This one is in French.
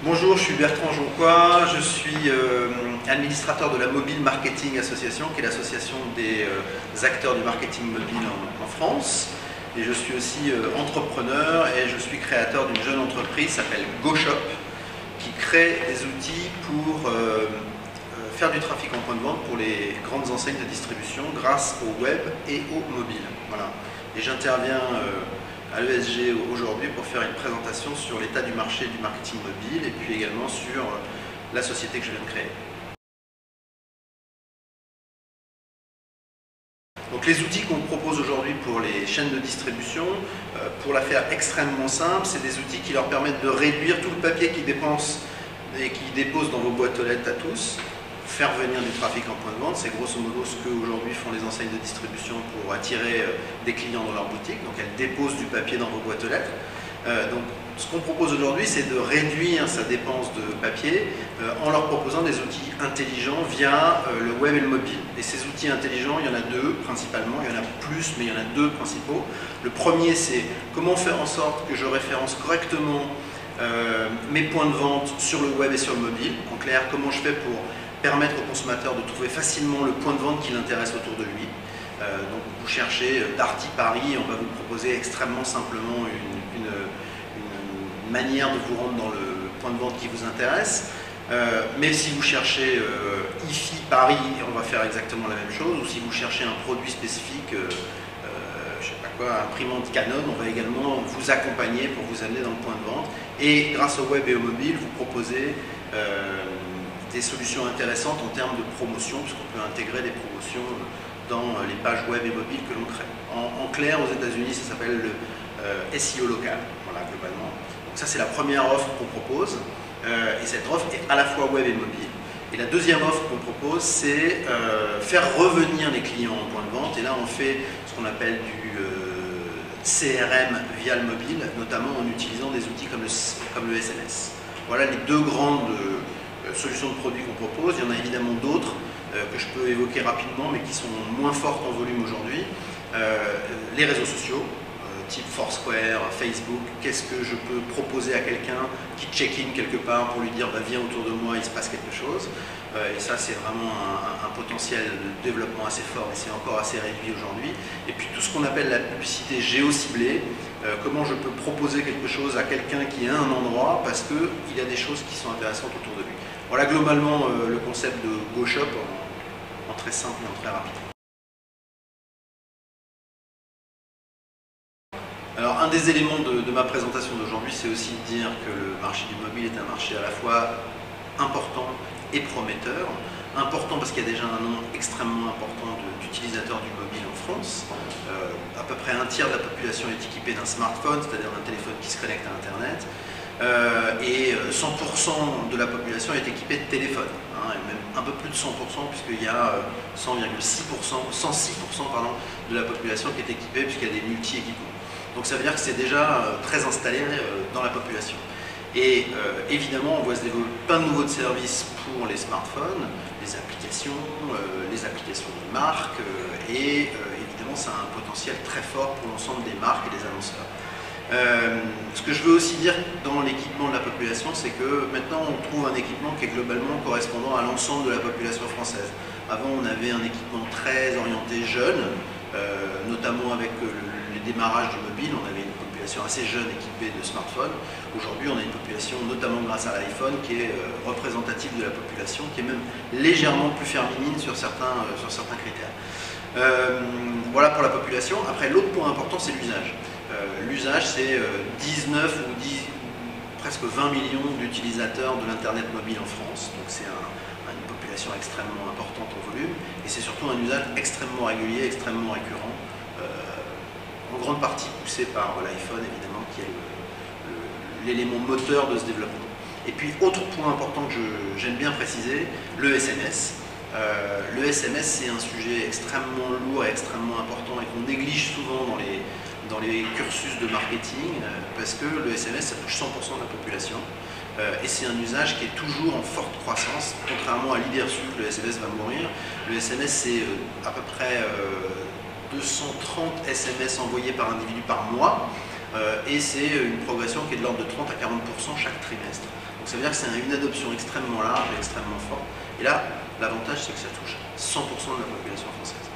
Bonjour, je suis Bertrand Jonquois, je suis administrateur de la Mobile Marketing Association, qui est l'association des acteurs du marketing mobile en France. Et je suis aussi entrepreneur et je suis créateur d'une jeune entreprise qui s'appelle GoShop, qui crée des outils pour faire du trafic en point de vente pour les grandes enseignes de distribution grâce au web et au mobile. Voilà. Et j'interviens à l'ESG aujourd'hui pour faire une présentation sur l'état du marché du marketing mobile et puis également sur la société que je viens de créer. Donc les outils qu'on propose aujourd'hui pour les chaînes de distribution, pour la faire extrêmement simple, c'est des outils qui leur permettent de réduire tout le papier qu'ils dépensent et qu'ils déposent dans vos boîtes aux lettres à tous, faire venir du trafic en point de vente. C'est grosso modo ce qu'aujourd'hui font les enseignes de distribution pour attirer des clients dans leur boutique. Donc elles déposent du papier dans vos boîtes aux lettres. Donc ce qu'on propose aujourd'hui, c'est de réduire sa dépense de papier en leur proposant des outils intelligents via le web et le mobile. Et ces outils intelligents, il y en a deux principalement, il y en a plus, mais il y en a deux principaux. Le premier, c'est comment faire en sorte que je référence correctement mes points de vente sur le web et sur le mobile. En clair, comment je fais pour permettre au consommateur de trouver facilement le point de vente qui l'intéresse autour de lui. Donc vous cherchez Darty Paris, on va vous proposer extrêmement simplement une manière de vous rendre dans le point de vente qui vous intéresse. Mais si vous cherchez IFI Paris, on va faire exactement la même chose. Ou si vous cherchez un produit spécifique, je sais pas quoi, imprimante Canon, on va également vous accompagner pour vous amener dans le point de vente. Et grâce au web et au mobile, vous proposez des solutions intéressantes en termes de promotion, puisqu'on peut intégrer des promotions dans les pages web et mobiles que l'on crée. En clair, aux États-Unis, ça s'appelle le SEO local, voilà, globalement. Donc ça, c'est la première offre qu'on propose, et cette offre est à la fois web et mobile. Et la deuxième offre qu'on propose, c'est faire revenir les clients en point de vente, et là, on fait ce qu'on appelle du CRM via le mobile, notamment en utilisant des outils comme le SMS. Voilà les deux grandes solutions de produits qu'on propose. Il y en a évidemment d'autres que je peux évoquer rapidement, mais qui sont moins fortes en volume aujourd'hui. Les réseaux sociaux, type Foursquare, Facebook, qu'est-ce que je peux proposer à quelqu'un qui check-in quelque part pour lui dire bah, viens autour de moi, il se passe quelque chose. Et ça, c'est vraiment un potentiel de développement assez fort, et c'est encore assez réduit aujourd'hui. Et puis tout ce qu'on appelle la publicité géociblée, comment je peux proposer quelque chose à quelqu'un qui est à un endroit parce qu'il y a des choses qui sont intéressantes autour de lui. Voilà globalement le concept de GoShop en très simple et en très rapide. Alors un des éléments de ma présentation d'aujourd'hui, c'est aussi de dire que le marché du mobile est un marché à la fois important et prometteur. Important parce qu'il y a déjà un nombre extrêmement important d'utilisateurs du mobile en France. À peu près un tiers de la population est équipée d'un smartphone, c'est-à-dire d'un téléphone qui se connecte à Internet. Et 100% de la population est équipée de téléphone, hein, et même un peu plus de 100%, puisqu'il y a 100,6%, 106% de la population qui est équipée, puisqu'il y a des multi-équipements. Donc ça veut dire que c'est déjà très installé dans la population. Et évidemment, on voit se développer plein de nouveaux services pour les smartphones, les applications de marques, et évidemment, ça a un potentiel très fort pour l'ensemble des marques et des annonceurs. Ce que je veux aussi dire dans l'équipement de la population, c'est que maintenant on trouve un équipement qui est globalement correspondant à l'ensemble de la population française. Avant, on avait un équipement très orienté jeune, notamment avec le démarrage du mobile, on avait une population assez jeune équipée de smartphones. Aujourd'hui, on a une population, notamment grâce à l'iPhone, qui est représentative de la population, qui est même légèrement plus féminine sur certains critères. Voilà pour la population. Après, l'autre point important, c'est l'usage. L'usage, c'est 19 ou presque 20 millions d'utilisateurs de l'Internet mobile en France. Donc c'est une population extrêmement importante en volume. Et c'est surtout un usage extrêmement régulier, extrêmement récurrent, en grande partie poussé par l'iPhone, évidemment, qui est l'élément moteur de ce développement. Et puis, autre point important que j'aime bien préciser, le SMS. Le SMS, c'est un sujet extrêmement lourd et extrêmement important et qu'on néglige souvent dans les cursus de marketing, parce que le SMS, ça touche 100% de la population, et c'est un usage qui est toujours en forte croissance, contrairement à l'idée reçue que le SMS va mourir. Le SMS, c'est à peu près 230 SMS envoyés par individu par mois, et c'est une progression qui est de l'ordre de 30 à 40% chaque trimestre. Donc ça veut dire que c'est une adoption extrêmement large et extrêmement forte. Et là, l'avantage, c'est que ça touche 100% de la population française.